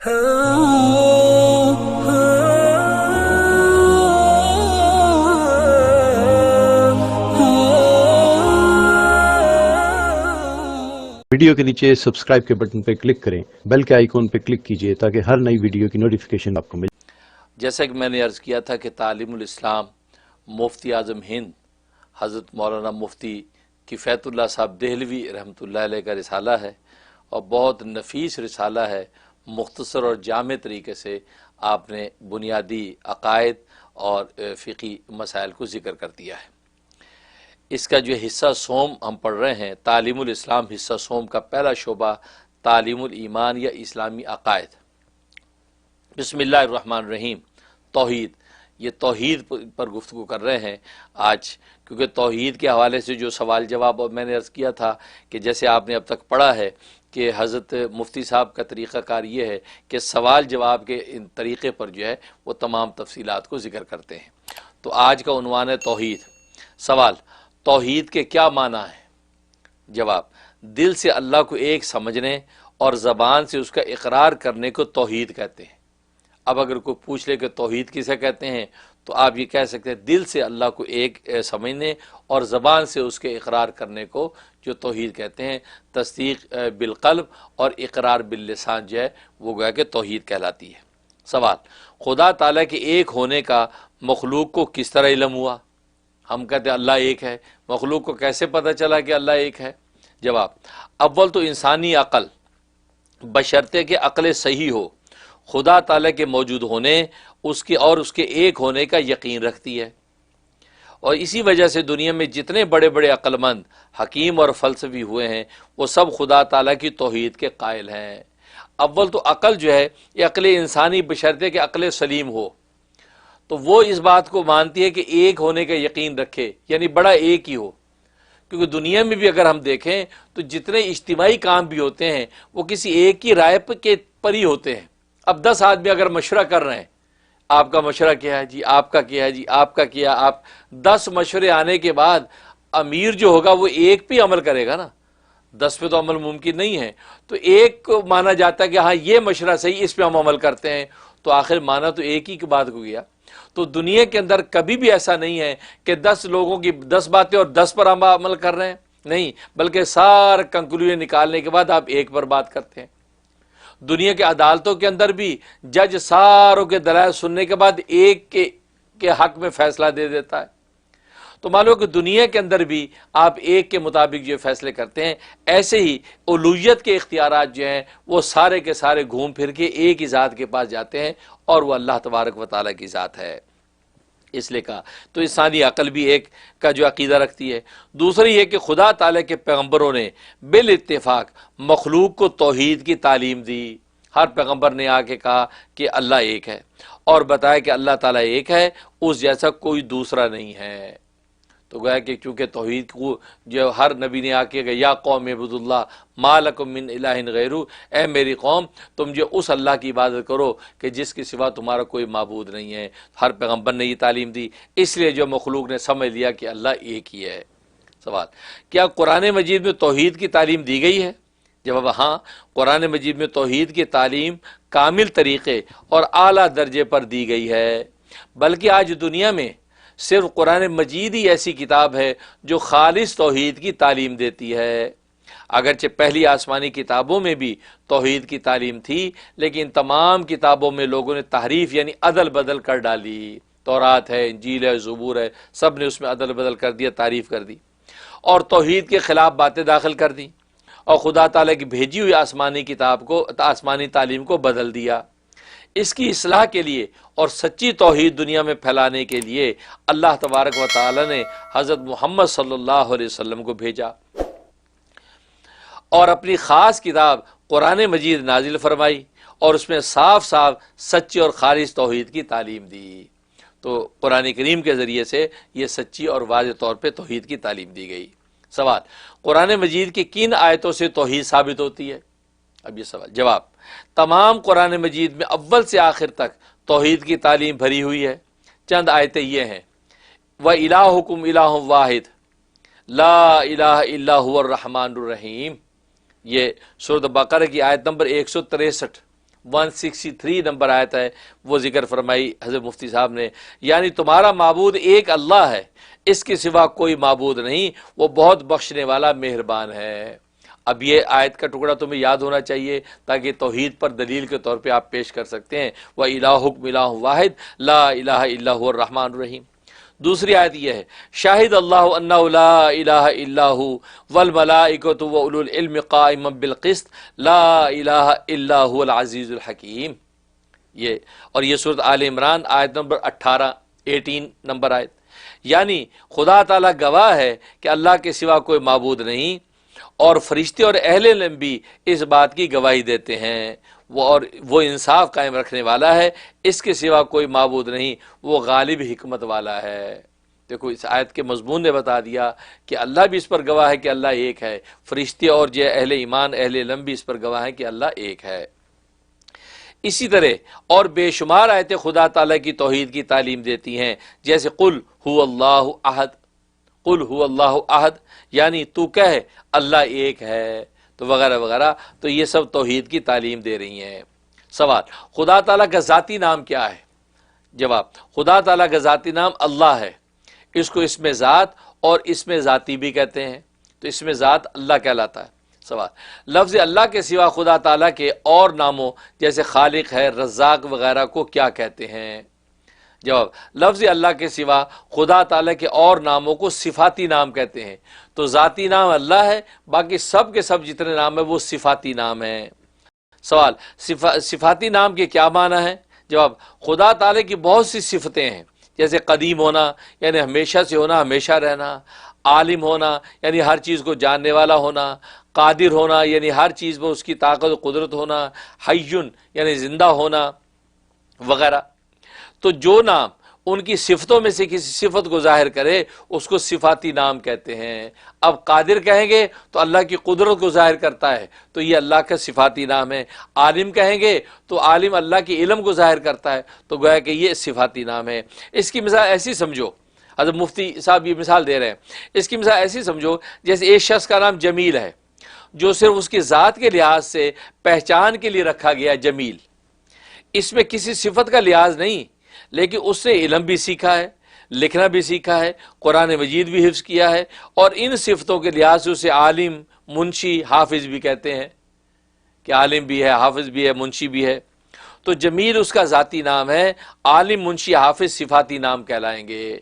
Video کے نیچے subscribe کے بٹن پہ کلک کریں، بیل کے آئیکن پہ کلک کیجئے تاکہ ہر نئی ویڈیو کی نوٹیفیکیشن آپ کو ملے۔ جیسا کہ میں نے عرض کیا تھا کہ تعلیم الاسلام مفتی اعظم ہند حضرت مولانا مفتی کفایت اللہ صاحب دہلوی رحمۃ اللہ علیہ کا رسالہ ہے، اور بہت نفیس رسالہ ہے۔ مختصر اور جامع طریقے سے آپ نے بنیادی عقائد اور فقہی مسائل کو ذکر کر دیا ہے۔ اس کا جو حصہ سوم ہم پڑھ رہے ہیں، تعلیم الاسلام حصہ سوم کا پہلا شعبہ تعلیم الایمان یا اسلامی عقائد۔ بسم اللہ الرحمن الرحیم۔ توحید، یہ توحید پر گفتگو کر رہے ہیں آج، کیونکہ توحید کے حوالے سے جو سوال جواب میں نے عرض کیا تھا کہ جیسے آپ نے اب تک پڑھا ہے کہ حضرت مفتی صاحب کا طریقہ کار یہ ہے کہ سوال جواب کے ان طریقے پر جو ہے وہ تمام تفصیلات کو ذکر کرتے ہیں۔ تو آج کا عنوان ہے توحید۔ سوال: توحید کے کیا معنی ہے؟ جواب: دل سے اللہ کو ایک سمجھنے اور زبان سے اس کا اقرار کرنے کو توحید کہتے ہیں۔ اب اگر کوئی پوچھ لے کہ توحید کسے کہتے ہیں تو آپ یہ کہہ سکتے ہیں دل سے اللہ کو ایک سمجھنے اور زبان سے اس کے اقرار کرنے کو جو توحید کہتے ہیں۔ تصدیق بالقلب اور اقرار باللسان جو ہے وہ گویا کہ توحید کہلاتی ہے۔ سوال: خدا تعالیٰ کے ایک ہونے کا مخلوق کو کس طرح علم ہوا؟ ہم کہتے ہیں اللہ ایک ہے، مخلوق کو کیسے پتہ چلا کہ اللہ ایک ہے؟ جواب: اول تو انسانی عقل بشرطے کہ عقل صحیح ہو خدا تعالیٰ کے موجود ہونے اس کے ایک ہونے کا یقین رکھتی ہے، اور اسی وجہ سے دنیا میں جتنے بڑے بڑے عقل مند حکیم اور فلسفی ہوئے ہیں وہ سب خدا تعالیٰ کی توحید کے قائل ہیں۔ اول تو عقل جو ہے یہ عقل انسانی بشرطے کہ عقل سلیم ہو، تو وہ اس بات کو مانتی ہے کہ ایک ہونے کا یقین رکھے، یعنی بڑا ایک ہی ہو، کیونکہ دنیا میں بھی اگر ہم دیکھیں تو جتنے اجتماعی کام بھی ہوتے ہیں وہ کسی ایک ہی رائے کے پر ہی ہوتے ہیں۔ اب 10 آدمی اگر مشورہ کر رہے ہیں، آپ کا مشورہ کیا ہے جی، آپ کا کیا ہے جی، آپ کا کیا، آپ 10 مشورے آنے کے بعد امیر جو ہوگا وہ ایک پہ عمل کرے گا نا، 10 پہ تو عمل ممکن نہیں ہے، تو ایک کو مانا جاتا ہے کہ ہاں یہ مشورہ صحیح، اس پہ ہم عمل کرتے ہیں، تو آخر مانا تو ایک ہی کی بات کو گیا۔ تو دنیا کے اندر کبھی بھی ایسا نہیں ہے کہ 10 لوگوں کی 10 باتیں اور 10 پر عمل کر رہے ہیں، نہیں، بلکہ سارا کنکلوژن نکالنے کے بعد آپ ایک پر بات کرتے ہیں۔ دنیا کے عدالتوں کے اندر بھی جج ساروں کے دلائل سننے کے بعد ایک کے حق میں فیصلہ دے دیتا ہے۔ تو مان لو کہ دنیا کے اندر بھی آپ ایک کے مطابق جو فیصلے کرتے ہیں، ایسے ہی اولویت کے اختیارات جو ہیں وہ سارے کے سارے گھوم پھر کے ایک ہی ذات کے پاس جاتے ہیں، اور وہ اللہ تبارک و تعالیٰ کی ذات ہے۔ اس لیے کہا تو انسانی عقل بھی ایک کا جو عقیدہ رکھتی ہے۔ دوسری یہ کہ خدا تعالیٰ کے پیغمبروں نے بالاتفاق مخلوق کو توحید کی تعلیم دی۔ ہر پیغمبر نے آ کے کہا کہ اللہ ایک ہے، اور بتایا کہ اللہ تعالیٰ ایک ہے، اس جیسا کوئی دوسرا نہیں ہے۔ تو گویا کہ چونکہ توحید کو جو ہر نبی نے آ کے یا قوم عبد اللہ ما لکم من الہ غیرہ، اے میری قوم تم جو اس اللہ کی عبادت کرو کہ جس کے سوا تمہارا کوئی معبود نہیں ہے۔ ہر پیغمبر نے یہ تعلیم دی، اس لیے جو مخلوق نے سمجھ لیا کہ اللہ ایک ہی ہے۔ سوال: کیا قرآن مجید میں توحید کی تعلیم دی گئی ہے؟ جواب: ہاں، قرآن مجید میں توحید کی تعلیم کامل طریقے اور اعلیٰ درجے پر دی گئی ہے، بلکہ آج دنیا میں صرف قرآن مجید ہی ایسی کتاب ہے جو خالص توحید کی تعلیم دیتی ہے۔ اگرچہ پہلی آسمانی کتابوں میں بھی توحید کی تعلیم تھی، لیکن تمام کتابوں میں لوگوں نے تحریف یعنی عدل بدل کر ڈالی۔ تورات ہے، انجیل ہے، زبور ہے، سب نے اس میں عدل بدل کر دیا، تعریف کر دی، اور توحید کے خلاف باتیں داخل کر دی، اور خدا تعالیٰ کی بھیجی ہوئی آسمانی کتاب کو، آسمانی تعلیم کو بدل دیا۔ اس کی اصلاح کے لیے اور سچی توحید دنیا میں پھیلانے کے لیے اللہ تبارک و تعالی نے حضرت محمد صلی اللہ علیہ وسلم کو بھیجا اور اپنی خاص کتاب قرآن مجید نازل فرمائی، اور اس میں صاف صاف سچی اور خالص توحید کی تعلیم دی۔ تو قرآن کریم کے ذریعے سے یہ سچی اور واضح طور پہ توحید کی تعلیم دی گئی۔ سوال: قرآن مجید کی کن آیتوں سے توحید ثابت ہوتی ہے؟ اب یہ سوال۔ جواب: تمام قرآن مجید میں اول سے آخر تک توحید کی تعلیم بھری ہوئی ہے۔ چند آیتیں یہ ہیں: وَإِلَٰهُكُمْ إِلَٰهٌ وَاحِدٌ لَا إِلَٰهَ إِلَّا هُوَ الرَّحْمَٰنُ الرَّحِيمُ، یہ سورۃ بقرہ کی آیت نمبر 163۔ 163 نمبر آیت ہے وہ ذکر فرمائی حضرت مفتی صاحب نے، یعنی تمہارا معبود ایک اللہ ہے، اس کے سوا کوئی معبود نہیں، وہ بہت بخشنے والا مہربان ہے۔ اب یہ آیت کا ٹکڑا تمہیں یاد ہونا چاہیے تاکہ توحید پر دلیل کے طور پہ آپ پیش کر سکتے ہیں، وَإِلَٰهُكُمْ إِلَٰهٌ وَاحِدٌ لَا إِلَٰهَ إِلَّا هُوَ الرَّحْمَٰنُ الرَّحِيمُ۔ دوسری آیت یہ ہے، شاہد اللہ انہ لا الہ الا ہو والملائکۃ واولو العلم قائما بالقسط لا الہ الا هو العزیز الحکیم۔ اور یہ سورۃ آل عمران آیت نمبر 18 نمبر آیت، یعنی خدا تعالیٰ گواہ ہے کہ اللہ کے سوا کوئی معبود نہیں، اور فرشتے اور اہل علم بھی اس بات کی گواہی دیتے ہیں، وہ انصاف قائم رکھنے والا ہے، اس کے سوا کوئی معبود نہیں، وہ غالب حکمت والا ہے۔ دیکھو اس آیت کے مضمون نے بتا دیا کہ اللہ بھی اس پر گواہ ہے کہ اللہ ایک ہے، فرشتے اور جو اہل ایمان اہل علم بھی اس پر گواہ ہے کہ اللہ ایک ہے۔ اسی طرح اور بے شمار آیتیں خدا تعالیٰ کی توحید کی تعلیم دیتی ہیں، جیسے قل هو اللہ احد، قل هو اللہ احد، یعنی تو کہہ اللہ ایک ہے، تو وغیرہ وغیرہ، تو یہ سب توحید کی تعلیم دے رہی ہیں۔ سوال، خدا تعالیٰ کا ذاتی نام کیا ہے؟ جواب، خدا تعالیٰ کا ذاتی نام اللہ ہے، اس کو اسم ذات اور اسم ذاتی بھی کہتے ہیں، تو اسم ذات اللہ کہلاتا ہے۔ سوال، لفظ اللہ کے سوا خدا تعالیٰ کے اور ناموں جیسے خالق ہے، رزاق وغیرہ کو کیا کہتے ہیں؟ جواب، لفظ اللہ کے سوا خدا تعالیٰ کے اور ناموں کو صفاتی نام کہتے ہیں، تو ذاتی نام اللہ ہے، باقی سب کے سب جتنے نام ہیں وہ صفاتی نام ہیں۔ سوال، صفاتی نام کے کیا معنی ہیں؟ جواب، خدا تعالیٰ کی بہت سی صفتیں ہیں، جیسے قدیم ہونا یعنی ہمیشہ سے ہونا، ہمیشہ رہنا، عالم ہونا یعنی ہر چیز کو جاننے والا ہونا، قادر ہونا یعنی ہر چیز میں اس کی طاقت و قدرت ہونا، حیٌ یعنی زندہ ہونا وغیرہ۔ تو جو نام ان کی صفتوں میں سے کسی صفت کو ظاہر کرے اس کو صفاتی نام کہتے ہیں۔ اب قادر کہیں گے تو اللہ کی قدرت کو ظاہر کرتا ہے، تو یہ اللہ کا صفاتی نام ہے۔ عالم کہیں گے تو عالم اللہ کے علم کو ظاہر کرتا ہے، تو گویا کہ یہ صفاتی نام ہے۔ اس کی مثال ایسی سمجھو، حضرت مفتی صاحب یہ مثال دے رہے ہیں، اس کی مثال ایسی سمجھو جیسے ایک شخص کا نام جمیل ہے، جو صرف اس کی ذات کے لحاظ سے پہچان کے لیے رکھا گیا جمیل، اس میں کسی صفت کا لحاظ نہیں، لیکن اس نے علم بھی سیکھا ہے، لکھنا بھی سیکھا ہے، قرآن مجید بھی حفظ کیا ہے، اور ان صفتوں کے لحاظ سے اسے عالم، منشی، حافظ بھی کہتے ہیں کہ عالم بھی ہے، حافظ بھی ہے، منشی بھی ہے۔ تو جمیل اس کا ذاتی نام ہے، عالم، منشی، حافظ صفاتی نام کہلائیں گے،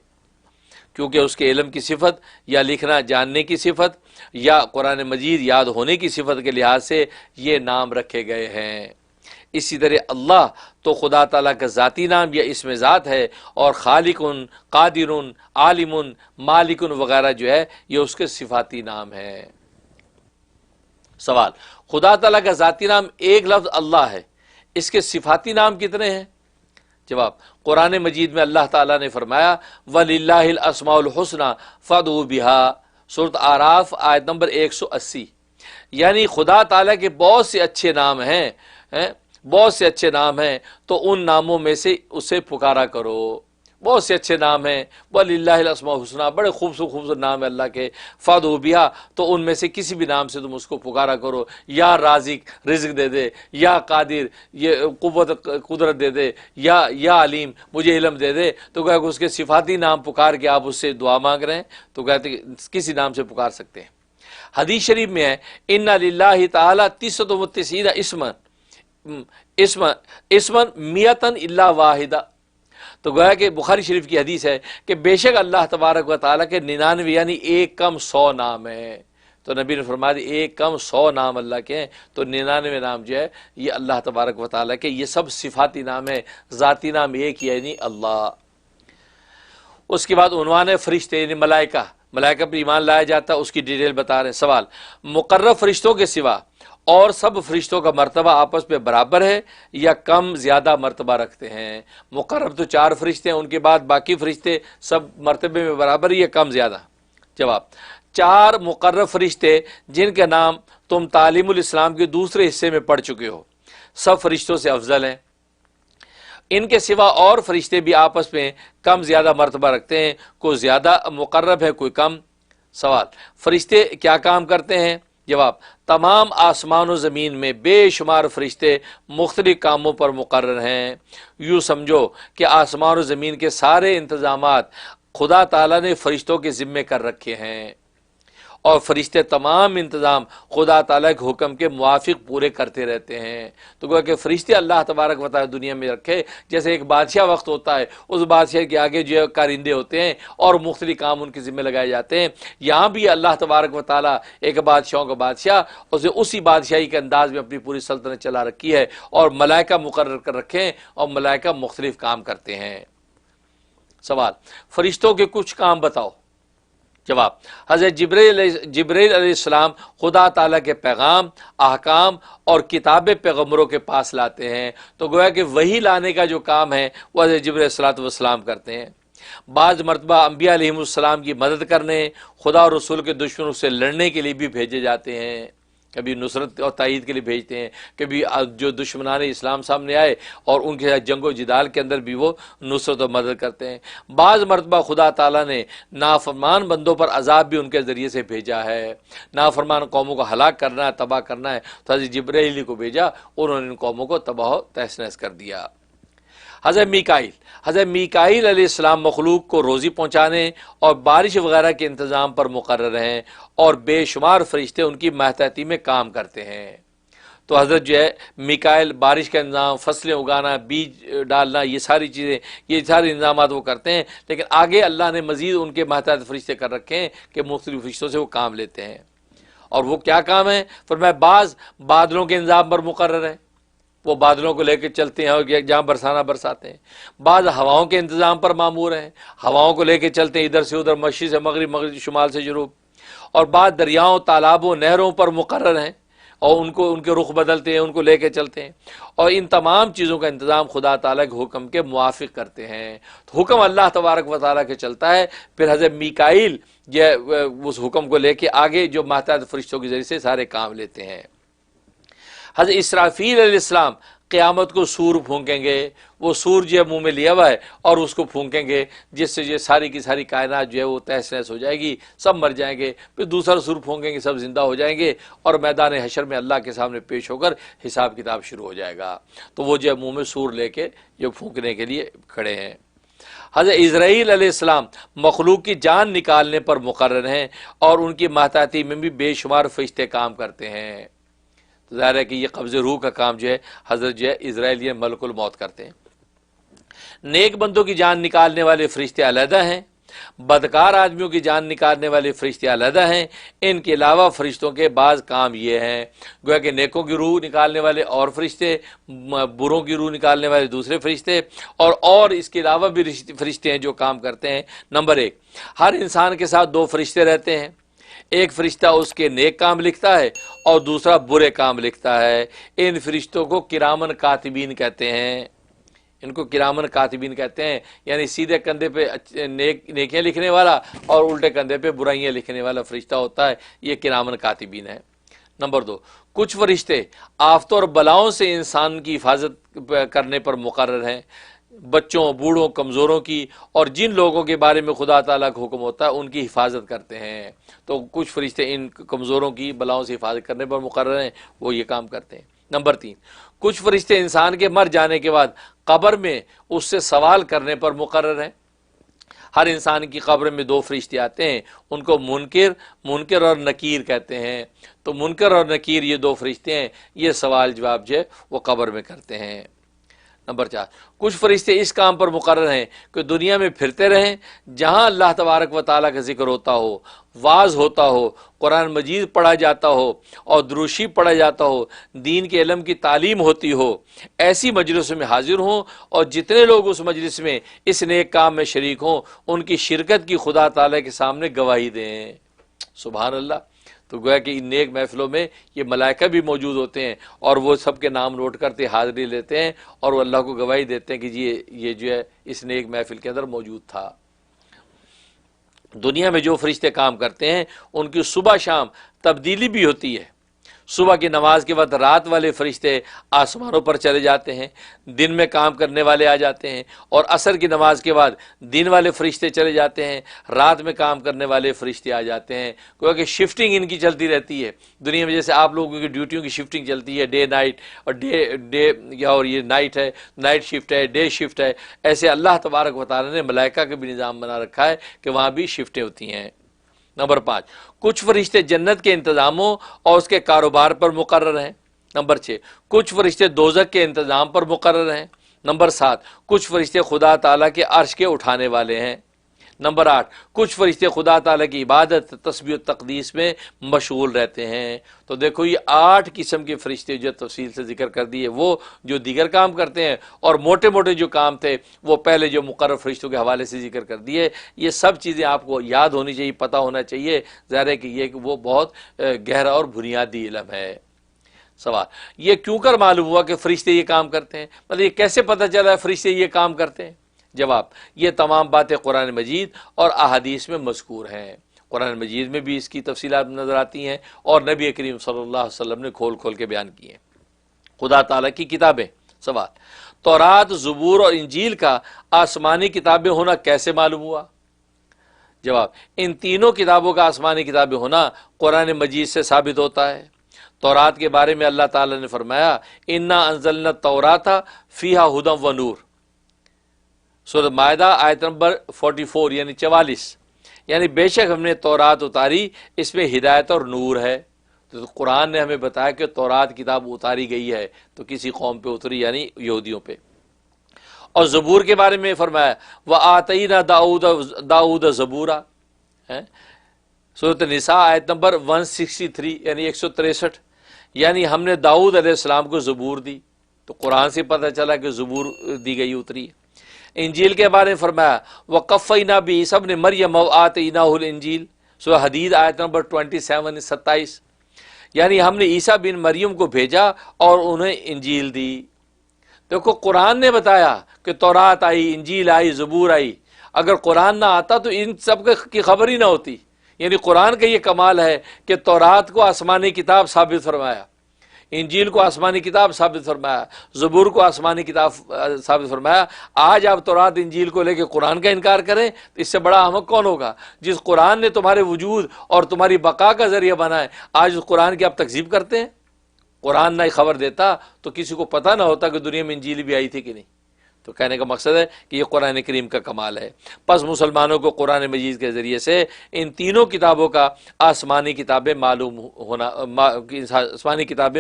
کیونکہ اس کے علم کی صفت یا لکھنا جاننے کی صفت یا قرآن مجید یاد ہونے کی صفت کے لحاظ سے یہ نام رکھے گئے ہیں۔ اسی طرح اللہ تو خدا تعالیٰ کا ذاتی نام یا اسم ذات ہے، اور خالق، قادر، عالم، مالک وغیرہ جو ہے یہ اس کے صفاتی نام ہے۔ سوال، خدا تعالیٰ کا ذاتی نام ایک لفظ اللہ ہے، اس کے صفاتی نام کتنے ہیں؟ جواب، قرآن مجید میں اللہ تعالیٰ نے فرمایا وَلِلَّهِ الْأَسْمَاءُ الْحُسْنَى فَادْعُوهُ بِهَا، سورۃ اعراف آیت نمبر 180، یعنی خدا تعالیٰ کے بہت سے اچھے نام ہیں، بہت سے اچھے نام ہیں، تو ان ناموں میں سے اسے پکارا کرو۔ بہت سے اچھے نام ہیں، وَلِلَّهِ الْأَسْمَاءُ الْحُسْنَى، بڑے خوبصورت نام ہے اللہ کے، فَادْعُوهُ بِهَا، تو ان میں سے کسی بھی نام سے تم اس کو پکارا کرو، یا رازق رزق دے دے، یا قادر یہ قدرت دے دے، یا علیم مجھے علم دے دے، تو کہ اس کے صفاتی نام پکار کے آپ اس سے دعا مانگ رہے ہیں، تو کہتے کسی نام سے پکار سکتے ہیں۔ حدیث شریف میں ہے اِنَّ لِلَّهِ تَعَالَى 99 اسمن میتن الا واحدہ، تو گویا کہ بخاری شریف کی حدیث ہے کہ بے شک اللہ تبارک و تعالیٰ کے 99 یعنی ایک کم 100 نام ہیں، تو نبی نے فرمایا ایک کم 100 نام اللہ کے ہیں، تو 99 نام جو ہے یہ اللہ تبارک و تعالیٰ کے، یہ سب صفاتی نام ہے، ذاتی نام ایک یعنی اللہ۔ اس کے بعد عنوان ہے فرشتے یعنی ملائکہ، ملائکہ پر ایمان لایا جاتا ہے، اس کی ڈیٹیل بتا رہے ہیں۔ سوال، مقرب فرشتوں کے سوا اور سب فرشتوں کا مرتبہ آپس میں برابر ہے یا کم زیادہ مرتبہ رکھتے ہیں؟ مقرب تو 4 فرشتے ہیں، ان کے بعد باقی فرشتے سب مرتبے میں برابر یا کم زیادہ؟ جواب، 4 مقرب فرشتے جن کے نام تم تعلیم الاسلام کے دوسرے حصے میں پڑھ چکے ہو، سب فرشتوں سے افضل ہیں۔ ان کے سوا اور فرشتے بھی آپس میں کم زیادہ مرتبہ رکھتے ہیں، کوئی زیادہ مقرب ہے کوئی کم۔ سوال، فرشتے کیا کام کرتے ہیں؟ جواب: تمام آسمان و زمین میں بے شمار فرشتے مختلف کاموں پر مقرر ہیں۔ یوں سمجھو کہ آسمان و زمین کے سارے انتظامات خدا تعالیٰ نے فرشتوں کے ذمے کر رکھے ہیں، اور فرشتے تمام انتظام خدا تعالیٰ کے حکم کے موافق پورے کرتے رہتے ہیں۔ تو گویا کہ فرشتے اللہ تبارک و تعالیٰ دنیا میں رکھے، جیسے ایک بادشاہ وقت ہوتا ہے، اس بادشاہ کے آگے جو کارندے ہوتے ہیں اور مختلف کام ان کے ذمہ لگائے جاتے ہیں، یہاں بھی اللہ تبارک و تعالیٰ ایک بادشاہوں کا بادشاہ، اسے اسی بادشاہی کے انداز میں اپنی پوری سلطنت چلا رکھی ہے، اور ملائکہ مقرر کر رکھے ہیں، اور ملائکہ مختلف کام کرتے ہیں۔ سوال: فرشتوں کے کچھ کام بتاؤ۔ جواب: حضرت جبرائیل علیہ السلام خدا تعالیٰ کے پیغام، احکام اور کتابیں پیغمبروں کے پاس لاتے ہیں، تو گویا کہ وہی لانے کا جو کام ہے وہ حضرت جبرائیل علیہ السلام کرتے ہیں۔ بعض مرتبہ انبیاء علیہ السلام کی مدد کرنے، خدا اور رسول کے دشمنوں سے لڑنے کے لیے بھی بھیجے جاتے ہیں، کبھی نصرت اور تائید کے لیے بھیجتے ہیں، کبھی جو دشمنان اسلام سامنے آئے اور ان کے ساتھ جنگ و جدال کے اندر بھی وہ نصرت و مدد کرتے ہیں۔ بعض مرتبہ خدا تعالیٰ نے نافرمان بندوں پر عذاب بھی ان کے ذریعے سے بھیجا ہے، نافرمان قوموں کو ہلاک کرنا ہے، تباہ کرنا ہے، تو حضرت جبرائیل کو بھیجا، انہوں نے ان قوموں کو تباہ و تہس نہس کر دیا۔ حضرت میکائیل علیہ السلام مخلوق کو روزی پہنچانے اور بارش وغیرہ کے انتظام پر مقرر ہیں، اور بے شمار فرشتے ان کی ماتحتی میں کام کرتے ہیں۔ تو حضرت جو ہے میکائیل بارش کا انتظام، فصلیں اگانا، بیج ڈالنا، یہ ساری چیزیں، یہ سارے انتظامات وہ کرتے ہیں، لیکن آگے اللہ نے مزید ان کے ماتحت فرشتے کر رکھے ہیں کہ مختلف فرشتوں سے وہ کام لیتے ہیں۔ اور وہ کیا کام ہے؟ فرمایا بعض بادلوں کے انتظام پر مقرر ہے، وہ بادلوں کو لے کے چلتے ہیں اور جہاں برسانا برساتے ہیں۔ بعض ہواؤں کے انتظام پر مامور ہیں، ہواؤں کو لے کے چلتے ہیں ادھر سے ادھر، مشرق سے مغرب، مغرب سے شمال سے جنوب۔ اور بعض دریاؤں، تالابوں، نہروں پر مقرر ہیں، اور ان کے رخ بدلتے ہیں، ان کو لے کے چلتے ہیں، اور ان تمام چیزوں کا انتظام خدا تعالیٰ کے حکم کے موافق کرتے ہیں۔ تو حکم اللہ تبارک و تعالیٰ کے چلتا ہے، پھر حضرت میکائیل اس حکم کو لے کے آگے جو ماتحت فرشتوں کے ذریعے سے سارے کام لیتے ہیں۔ حضرت اسرافیل علیہ السلام قیامت کو سور پھونکیں گے، وہ سور جو ہے منہ میں لیا ہوا ہے، اور اس کو پھونکیں گے، جس سے یہ ساری کی ساری کائنات جو ہے وہ تہس نہس ہو جائے گی، سب مر جائیں گے۔ پھر دوسرا سور پھونکیں گے، سب زندہ ہو جائیں گے، اور میدان حشر میں اللہ کے سامنے پیش ہو کر حساب کتاب شروع ہو جائے گا۔ تو وہ جو ہے منہ میں سور لے کے جو پھونکنے کے لیے کھڑے ہیں۔ حضرت اسرائیل علیہ السلام مخلوق کی جان نکالنے پر مقرر ہیں، اور ان کی ماتحتی میں بھی بے شمار فرشتے کام کرتے ہیں۔ ظاہر ہے کہ یہ قبض روح کا کام جو ہے حضرت جو ہے اسرائیل ملک الموت کرتے ہیں۔ نیک بندوں کی جان نکالنے والے فرشتے علیحدہ ہیں، بدکار آدمیوں کی جان نکالنے والے فرشتے علیحدہ ہیں۔ ان کے علاوہ فرشتوں کے بعض کام یہ ہیں، گویا کہ نیکوں کی روح نکالنے والے اور فرشتے، بروں کی روح نکالنے والے دوسرے فرشتے، اور اس کے علاوہ بھی فرشتے ہیں جو کام کرتے ہیں۔ نمبر 1، ہر انسان کے ساتھ 2 فرشتے رہتے ہیں، ایک فرشتہ اس کے نیک کام لکھتا ہے اور دوسرا برے کام لکھتا ہے۔ ان فرشتوں کو کرامن کاتبین کہتے ہیں، ان کو کرامن کاتبین کہتے ہیں، یعنی سیدھے کندھے پہ نیکیاں لکھنے والا اور الٹے کندھے پہ برائیاں لکھنے والا فرشتہ ہوتا ہے، یہ کرامن کاتبین ہے۔ نمبر 2، کچھ فرشتے آفتوں اور بلاؤں سے انسان کی حفاظت کرنے پر مقرر ہیں، بچوں، بوڑھوں، کمزوروں کی، اور جن لوگوں کے بارے میں خدا تعالیٰ کا حکم ہوتا ہے ان کی حفاظت کرتے ہیں۔ تو کچھ فرشتے ان کمزوروں کی بلاؤں سے حفاظت کرنے پر مقرر ہیں، وہ یہ کام کرتے ہیں۔ نمبر 3، کچھ فرشتے انسان کے مر جانے کے بعد قبر میں اس سے سوال کرنے پر مقرر ہیں۔ ہر انسان کی قبر میں 2 فرشتے آتے ہیں، ان کو منکر اور نکیر کہتے ہیں۔ تو منکر اور نکیر یہ 2 فرشتے ہیں، یہ سوال جواب جو ہے وہ قبر میں کرتے ہیں۔ نمبر 4، کچھ فرشتے اس کام پر مقرر ہیں کہ دنیا میں پھرتے رہیں، جہاں اللہ تبارک و تعالیٰ کا ذکر ہوتا ہو، واعظ ہوتا ہو، قرآن مجید پڑھا جاتا ہو اور دروشی پڑھا جاتا ہو، دین کے علم کی تعلیم ہوتی ہو، ایسی مجلسوں میں حاضر ہوں، اور جتنے لوگ اس مجلس میں اس نیک کام میں شریک ہوں ان کی شرکت کی خدا تعالیٰ کے سامنے گواہی دیں۔ سبحان اللہ۔ تو گویا کہ ان نیک محفلوں میں یہ ملائکہ بھی موجود ہوتے ہیں، اور وہ سب کے نام نوٹ کرتے حاضری لیتے ہیں، اور وہ اللہ کو گواہی دیتے ہیں کہ یہ جو ہے اس نیک محفل کے اندر موجود تھا۔ دنیا میں جو فرشتے کام کرتے ہیں ان کی صبح شام تبدیلی بھی ہوتی ہے۔ صبح کی نماز کے بعد رات والے فرشتے آسمانوں پر چلے جاتے ہیں، دن میں کام کرنے والے آ جاتے ہیں، اور عصر کی نماز کے بعد دن والے فرشتے چلے جاتے ہیں، رات میں کام کرنے والے فرشتے آ جاتے ہیں، کیونکہ شفٹنگ ان کی چلتی رہتی ہے دنیا میں، جیسے آپ لوگوں کی ڈیوٹیوں کی شفٹنگ چلتی ہے، ڈے نائٹ، اور اور یہ نائٹ ہے، نائٹ شفٹ ہے، ڈے شفٹ ہے، ایسے اللہ تبارک و تعالیٰ نے ملائکہ کا بھی نظام بنا رکھا ہے کہ وہاں بھی شفٹیں ہوتی ہیں۔ نمبر 5، کچھ فرشتے جنت کے انتظاموں اور اس کے کاروبار پر مقرر ہیں۔ نمبر 6، کچھ فرشتے دوزخ کے انتظام پر مقرر ہیں۔ نمبر 7، کچھ فرشتے خدا تعالیٰ کے عرش کے اٹھانے والے ہیں۔ نمبر 8، کچھ فرشتے خدا تعالیٰ کی عبادت، تسبیح و تقدیس میں مشغول رہتے ہیں۔ تو دیکھو یہ 8 قسم کے فرشتے جو تفصیل سے ذکر کر دیے، وہ جو دیگر کام کرتے ہیں، اور موٹے موٹے جو کام تھے وہ پہلے جو مقرر فرشتوں کے حوالے سے ذکر کر دیے۔ یہ سب چیزیں آپ کو یاد ہونی چاہیے، پتہ ہونا چاہیے۔ ظاہر ہے کہ یہ وہ بہت گہرا اور بنیادی علم ہے۔ سوال، یہ کیوں کر معلوم ہوا کہ فرشتے یہ کام کرتے ہیں؟ مطلب یہ کیسے پتہ چلا فرشتے یہ کام کرتے ہیں؟ جواب، یہ تمام باتیں قرآن مجید اور احادیث میں مذکور ہیں۔ قرآن مجید میں بھی اس کی تفصیلات نظر آتی ہیں، اور نبی کریم صلی اللہ علیہ وسلم نے کھول کھول کے بیان کی ہیں۔ خدا تعالیٰ کی کتابیں۔ سوال، تورات، زبور اور انجیل کا آسمانی کتابیں ہونا کیسے معلوم ہوا؟ جواب، ان تینوں کتابوں کا آسمانی کتابیں ہونا قرآن مجید سے ثابت ہوتا ہے۔ تورات کے بارے میں اللہ تعالیٰ نے فرمایا، انا انزلنا التوراۃ فیہا ھدی و نور، سورۃ مائدہ آیت نمبر 44 یعنی 44، یعنی بے شک ہم نے تورات اتاری، اس میں ہدایت اور نور ہے۔ تو قرآن نے ہمیں بتایا کہ تورات کتاب اتاری گئی ہے تو کسی قوم پہ اتری، یعنی یہودیوں پہ۔ اور زبور کے بارے میں فرمایا، وَآتَيْنَا داؤد زبورا، سورۃ نساء آیت نمبر 163 یعنی 163، یعنی ہم نے داؤد علیہ السلام کو زبور دی۔ تو قرآن سے پتہ چلا کہ زبور دی گئی، اتری ہے۔ انجیل کے بارے میں فرمایا، وَقَفَّيْنَا بِعِیسَىٰ ابْنِ مَرْیَمَ وَآتَيْنَاهُ الْإِنجِیلَ، سورہ حدید آیت نمبر 27 یعنی ہم نے عیسیٰ بن مریم کو بھیجا اور انہیں انجیل دی۔ دیکھو قرآن نے بتایا کہ تورات آئی، انجیل آئی، زبور آئی۔ اگر قرآن نہ آتا تو ان سب کی خبر ہی نہ ہوتی۔ یعنی قرآن کا یہ کمال ہے کہ تورات کو آسمانی کتاب ثابت فرمایا، انجیل کو آسمانی کتاب ثابت فرمایا، زبور کو آسمانی کتاب ثابت فرمایا۔ آج آپ تورات انجیل کو لے کے قرآن کا انکار کریں تو اس سے بڑا احمق کون ہوگا؟ جس قرآن نے تمہارے وجود اور تمہاری بقا کا ذریعہ بنا ہے، آج اس قرآن کی آپ تکذیب کرتے ہیں۔ قرآن نہ خبر دیتا تو کسی کو پتہ نہ ہوتا کہ دنیا میں انجیل بھی آئی تھی کہ نہیں۔ تو کہنے کا مقصد ہے کہ یہ قرآن کریم کا کمال ہے۔ پس مسلمانوں کو قرآن مجید کے ذریعے سے ان تینوں کتابوں کا آسمانی کتابیں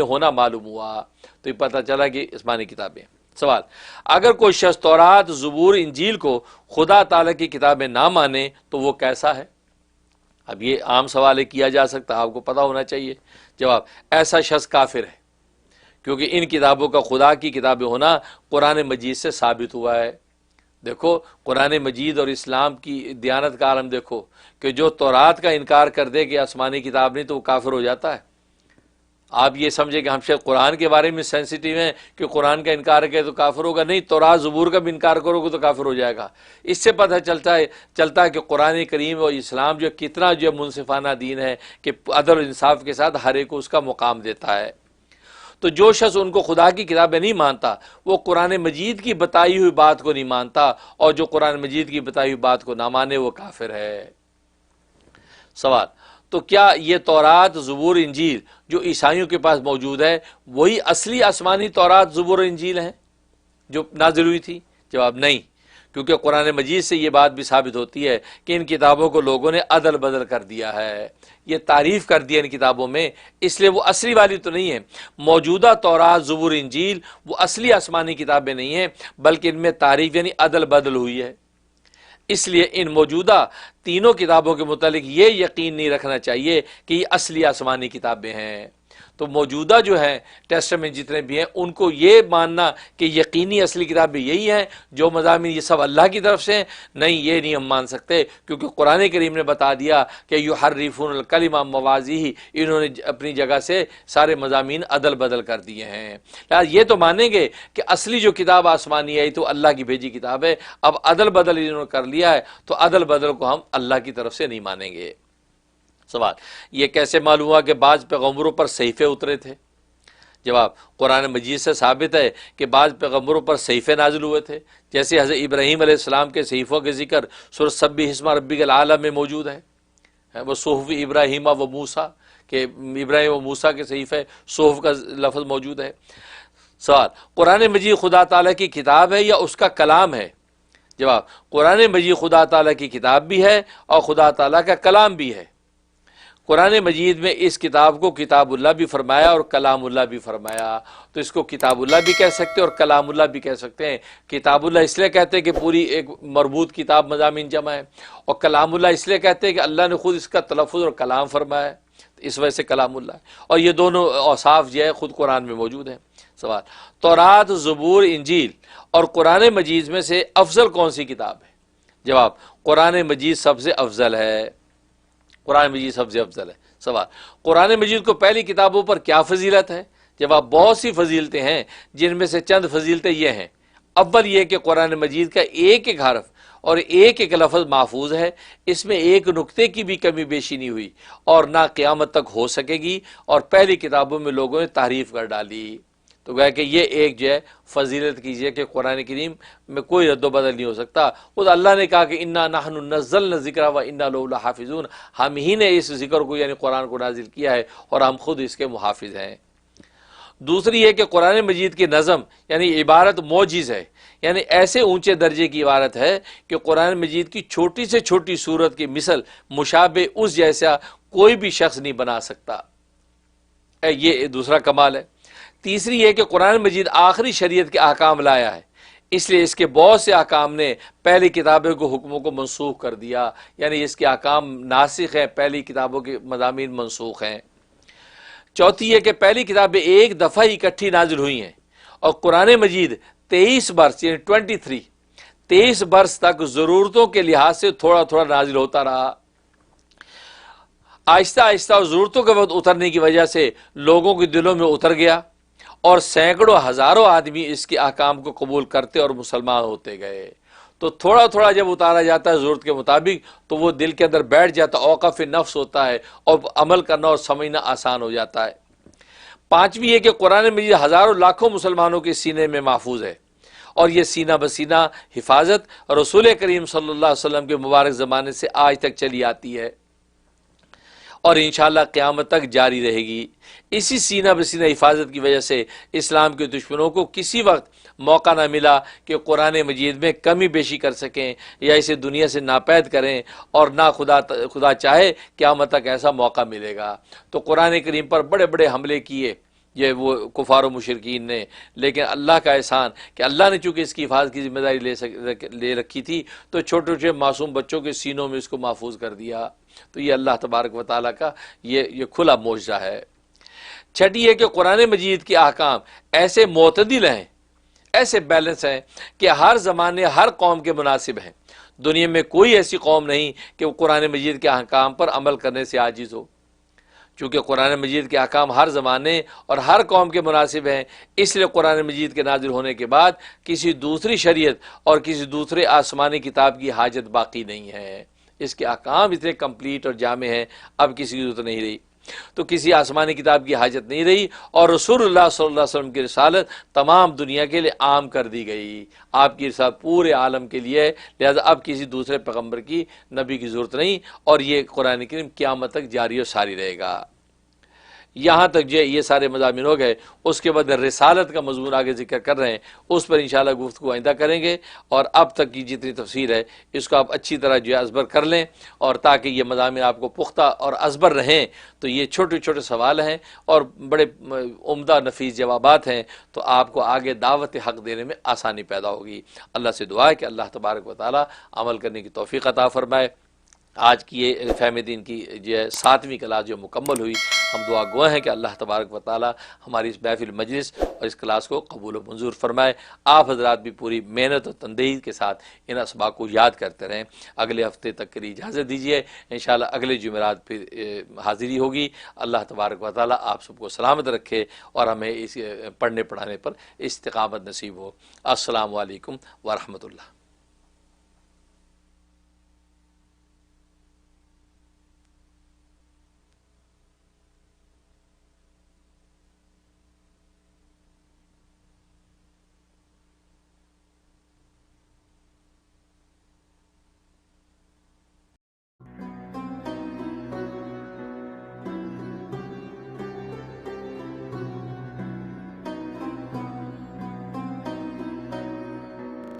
ہونا معلوم ہوا، تو یہ پتہ چلا کہ آسمانی کتابیں۔ سوال، اگر کوئی شخص تورات، زبور، انجیل کو خدا تعالیٰ کی کتابیں نہ مانے تو وہ کیسا ہے؟ اب یہ عام سوال ہے، کیا جا سکتا ہے، آپ کو پتہ ہونا چاہیے۔ جواب، ایسا شخص کافر ہے، کیونکہ ان کتابوں کا خدا کی کتابیں ہونا قرآن مجید سے ثابت ہوا ہے۔ دیکھو قرآن مجید اور اسلام کی دیانت کا عالم دیکھو کہ جو تورات کا انکار کر دے کہ آسمانی کتاب نہیں تو وہ کافر ہو جاتا ہے۔ آپ یہ سمجھے کہ ہم شاید قرآن کے بارے میں سینسیٹیو ہیں کہ قرآن کا انکار کرے تو کافر ہوگا، نہیں، تورات زبور کا بھی انکار کرو گے تو کافر ہو جائے گا۔ اس سے پتہ چلتا ہے کہ قرآن کریم اور اسلام جو کتنا جو منصفانہ دین ہے کہ عدل و انصاف کے ساتھ ہر ایک کو اس کا مقام دیتا ہے۔ تو جو شخص ان کو خدا کی کتابیں نہیں مانتا وہ قرآن مجید کی بتائی ہوئی بات کو نہیں مانتا، اور جو قرآن مجید کی بتائی ہوئی بات کو نہ مانے وہ کافر ہے۔ سوال، تو کیا یہ تورات، زبور، انجیل جو عیسائیوں کے پاس موجود ہے وہی اصلی آسمانی تورات، زبور اور انجیل ہیں جو نازل ہوئی تھی؟ جواب، نہیں، کیونکہ قرآن مجید سے یہ بات بھی ثابت ہوتی ہے کہ ان کتابوں کو لوگوں نے عدل بدل کر دیا ہے، یہ تعریف کر دیا ان کتابوں میں، اس لیے وہ اصلی والی تو نہیں ہے۔ موجودہ تورات، زبور، انجیل وہ اصلی آسمانی کتابیں نہیں ہیں، بلکہ ان میں تعریف یعنی عدل بدل ہوئی ہے۔ اس لیے ان موجودہ تینوں کتابوں کے متعلق یہ یقین نہیں رکھنا چاہیے کہ یہ اصلی آسمانی کتابیں ہیں۔ تو موجودہ جو ہیں ٹیسٹمنٹ جتنے بھی ہیں ان کو یہ ماننا کہ یقینی اصلی کتابیں یہی ہیں، جو مضامین یہ سب اللہ کی طرف سے ہیں، نہیں، یہ نہیں ہم مان سکتے، کیونکہ قرآن کریم نے بتا دیا کہ یحرفون الکلم عن مواضعہ، انہوں نے اپنی جگہ سے سارے مضامین عدل بدل کر دیے ہیں۔ لہٰذا یہ تو مانیں گے کہ اصلی جو کتاب آسمانی ہے تو اللہ کی بھیجی کتاب ہے، اب عدل بدل انہوں نے کر لیا ہے تو عدل بدل کو ہم اللہ کی طرف سے نہیں مانیں گے۔ سوال، یہ کیسے معلوم ہوا کہ بعض پیغمبروں پر صحیفے اترے تھے؟ جواب، قرآن مجید سے ثابت ہے کہ بعض پیغمبروں پر صحیفے نازل ہوئے تھے، جیسے حضرت ابراہیم علیہ السلام کے صحیفوں کے ذکر سورۃ سبح اسم ربک الاعلی میں موجود ہے۔ وہ صحف ابراہیم و موسیٰ کہ ابراہیم و موسیٰ کے صحیفے، صحف کا لفظ موجود ہے۔ سوال، قرآن مجید خدا تعالیٰ کی کتاب ہے یا اس کا کلام ہے؟ جواب، قرآن مجید خدا تعالیٰ کی کتاب بھی ہے اور خدا تعالیٰ کا کلام بھی ہے۔ قرآن مجید میں اس کتاب کو کتاب اللہ بھی فرمایا اور کلام اللہ بھی فرمایا، تو اس کو کتاب اللہ بھی کہہ سکتے ہیں اور کلام اللہ بھی کہہ سکتے ہیں۔ کتاب اللہ اس لیے کہتے ہیں کہ پوری ایک مربوط کتاب مضامین جمع ہے، اور کلام اللہ اس لیے کہتے ہیں کہ اللہ نے خود اس کا تلفظ اور کلام فرمایا ہے، اس وجہ سے کلام اللہ ہے، اور یہ دونوں اوصاف جو ہے خود قرآن میں موجود ہیں۔ سوال، تورات، زبور، انجیل اور قرآن مجید میں سے افضل کون سی کتاب ہے؟ جواب، قرآن مجید سب سے افضل ہے، قرآن مجید سب سے افضل ہے۔ سوال، قرآن مجید کو پہلی کتابوں پر کیا فضیلت ہے؟ جواب، بہت سی فضیلتیں ہیں، جن میں سے چند فضیلتیں یہ ہیں۔ اول یہ کہ قرآن مجید کا ایک ایک حرف اور ایک ایک لفظ محفوظ ہے، اس میں ایک نقطے کی بھی کمی بیشی نہیں ہوئی اور نہ قیامت تک ہو سکے گی، اور پہلی کتابوں میں لوگوں نے تحریف کر ڈالی۔ تو گویا کہ یہ ایک جو ہے فضیلت کیجئے کہ قرآن کریم میں کوئی رد و بدل نہیں ہو سکتا۔ خود اللہ نے کہا کہ انا نحن نزلنا الذکر و انا لہ لحافظون، ہم ہی نے اس ذکر کو یعنی قرآن کو نازل کیا ہے اور ہم خود اس کے محافظ ہیں۔ دوسری یہ کہ قرآن مجید کی نظم یعنی عبارت معجز ہے، یعنی ایسے اونچے درجے کی عبارت ہے کہ قرآن مجید کی چھوٹی سے چھوٹی صورت کی مثل مشابہ اس جیسا کوئی بھی شخص نہیں بنا سکتا، یہ دوسرا کمال ہے۔ تیسری یہ کہ قرآن مجید آخری شریعت کے احکام لایا ہے، اس لیے اس کے بہت سے احکام نے پہلی کتابوں کو حکموں کو منسوخ کر دیا، یعنی اس کے احکام ناسخ ہیں، پہلی کتابوں کے مضامین منسوخ ہیں۔ چوتھی یہ کہ پہلی کتابیں ایک دفعہ ہی اکٹھی نازل ہوئی ہیں، اور قرآن مجید 23 برس یعنی 23 برس تک ضرورتوں کے لحاظ سے تھوڑا تھوڑا نازل ہوتا رہا۔ آہستہ آہستہ اور ضرورتوں کے وقت اترنے کی وجہ سے لوگوں کے دلوں میں اتر گیا، اور سینکڑوں ہزاروں آدمی اس کے احکام کو قبول کرتے اور مسلمان ہوتے گئے۔ تو تھوڑا تھوڑا جب اتارا جاتا ہے ضرورت کے مطابق تو وہ دل کے اندر بیٹھ جاتا، اوقاف نفس ہوتا ہے اور عمل کرنا اور سمجھنا آسان ہو جاتا ہے۔ پانچویں یہ کہ قرآن مجید ہزاروں لاکھوں مسلمانوں کے سینے میں محفوظ ہے، اور یہ سینہ بسینہ حفاظت رسول کریم صلی اللہ علیہ وسلم کے مبارک زمانے سے آج تک چلی آتی ہے، اور انشاءاللہ قیامت تک جاری رہے گی۔ اسی سینہ بسینہ حفاظت کی وجہ سے اسلام کے دشمنوں کو کسی وقت موقع نہ ملا کہ قرآن مجید میں کمی بیشی کر سکیں یا اسے دنیا سے ناپید کریں، اور نہ خدا چاہے قیامت تک ایسا موقع ملے گا۔ تو قرآن کریم پر بڑے بڑے حملے کیے یہ وہ کفار و مشرکین نے، لیکن اللہ کا احسان کہ اللہ نے چونکہ اس کی حفاظت کی ذمہ داری لے رکھی تھی تو چھوٹے چھوٹے معصوم بچوں کے سینوں میں اس کو محفوظ کر دیا۔ تو یہ اللہ تبارک و تعالیٰ کا یہ کھلا معجزہ ہے۔ چھٹی ہے کہ قرآن مجید کے احکام ایسے معتدل ہیں، ایسے بیلنس ہیں کہ ہر زمانے ہر قوم کے مناسب ہیں۔ دنیا میں کوئی ایسی قوم نہیں کہ وہ قرآن مجید کے احکام پر عمل کرنے سے عاجز ہو۔ چونکہ قرآن مجید کے احکام ہر زمانے اور ہر قوم کے مناسب ہیں، اس لیے قرآن مجید کے نازل ہونے کے بعد کسی دوسری شریعت اور کسی دوسرے آسمانی کتاب کی حاجت باقی نہیں ہے۔ اس کے احکام اتنے کمپلیٹ اور جامع ہیں، اب کسی کی ضرورت نہیں رہی، تو کسی آسمانی کتاب کی حاجت نہیں رہی، اور رسول اللہ صلی اللہ علیہ وسلم کی رسالت تمام دنیا کے لیے عام کر دی گئی۔ آپ کی رسالت پورے عالم کے لیے ہے، لہذا اب کسی دوسرے پیغمبر کی نبی کی ضرورت نہیں، اور یہ قرآن کریم قیامت تک جاری و ساری رہے گا۔ یہاں تک جو یہ سارے مضامین ہو گئے، اس کے بعد رسالت کا مضمون آگے ذکر کر رہے ہیں، اس پر انشاءاللہ گفتگو آئندہ کریں گے، اور اب تک کی جتنی تفسیر ہے اس کو آپ اچھی طرح جو ہے ازبر کر لیں، اور تاکہ یہ مضامین آپ کو پختہ اور ازبر رہیں۔ تو یہ چھوٹے چھوٹے سوال ہیں اور بڑے عمدہ نفیس جوابات ہیں، تو آپ کو آگے دعوت حق دینے میں آسانی پیدا ہوگی۔ اللہ سے دعا ہے کہ اللہ تبارک و تعالی عمل کرنے کی توفیق عطا فرمائے۔ آج کی یہ فہم دین کی جو ہے 7ویں کلاس جو مکمل ہوئی، ہم دعا گو ہیں کہ اللہ تبارک و تعالی ہماری اس محفل مجلس اور اس کلاس کو قبول و منظور فرمائے۔ آپ حضرات بھی پوری محنت اور تندہی کے ساتھ ان اسباق کو یاد کرتے رہیں۔ اگلے ہفتے تک کے لیے اجازت دیجیے، انشاءاللہ اگلے جمعرات پھر حاضری ہوگی۔ اللہ تبارک و تعالی آپ سب کو سلامت رکھے اور ہمیں اس پڑھنے پڑھانے پر استقامت نصیب ہو۔ السلام علیکم ورحمۃ اللہ۔